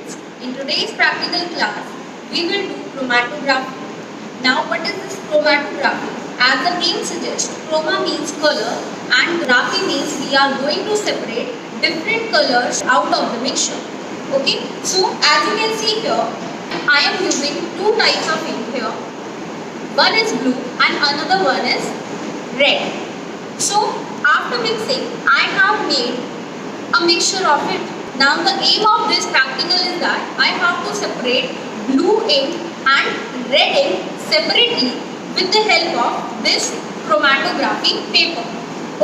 students, in today's practical class, we will do chromatography. Now what is this chromatography? As the name suggests, chroma means color and graphy means we are going to separate different colors out of the mixture. Okay, so as you can see here, I am using two types of ink here. One is blue and another one is red. So after mixing, I have made a mixture of it. Now the aim of this practical is that I have to separate blue ink and red ink separately with the help of this chromatography paper.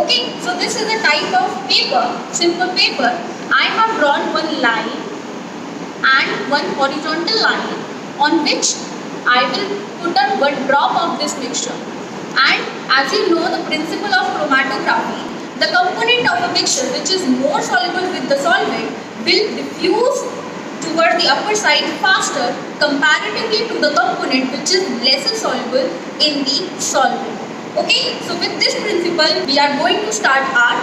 Okay, so this is a type of paper, simple paper. I have drawn one line and one horizontal line on which I will put on one drop of this mixture. And as you know the principle of chromatography, the component of a mixture which is more soluble with the solvent will diffuse towards the upper side faster comparatively to the component which is lesser soluble in the solvent. Okay, so with this principle we are going to start our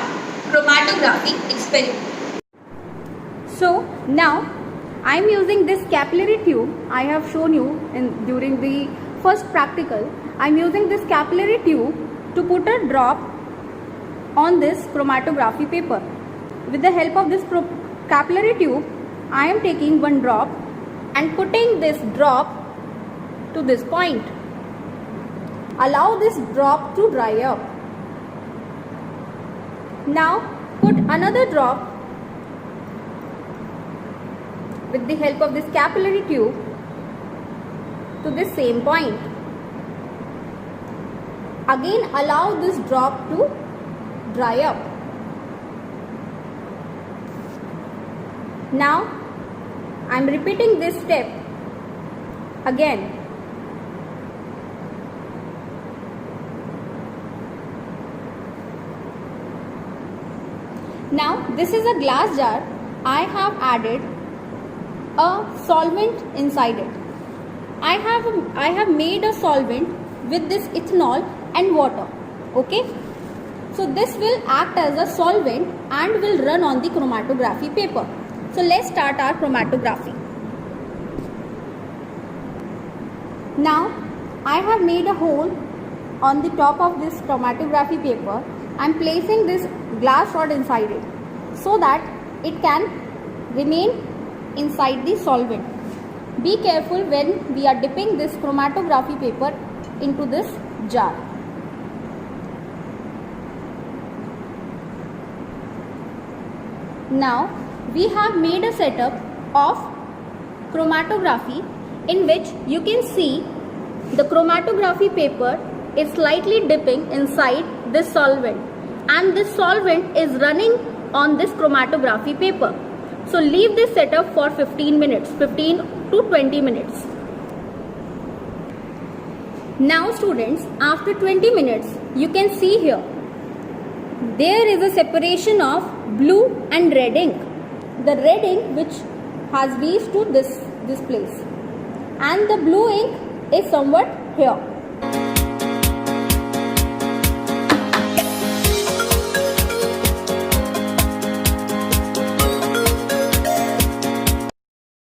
chromatography experiment. So now I am using this capillary tube. I have shown you during the first practical. I am using this capillary tube to put a drop on this chromatography paper. With the help of this capillary tube, I am taking one drop and putting this drop to this point. Allow this drop to dry up. Now put another drop with the help of this capillary tube to this same point. Again allow this drop to dry up. Now I am repeating this step again. Now this is a glass jar. I have added a solvent inside it. I have made a solvent with this ethanol and water. Okay. So this will act as a solvent and will run on the chromatography paper. So let's start our chromatography. Now I have made a hole on the top of this chromatography paper. I am placing this glass rod inside it so that it can remain inside the solvent. Be careful when we are dipping this chromatography paper into this jar. Now we have made a setup of chromatography in which you can see the chromatography paper is slightly dipping inside this solvent and this solvent is running on this chromatography paper. So leave this setup for 15 to 20 minutes. Now students, after 20 minutes you can see here there is a separation of blue and red ink. The red ink which has reached to this place and the blue ink is somewhat here.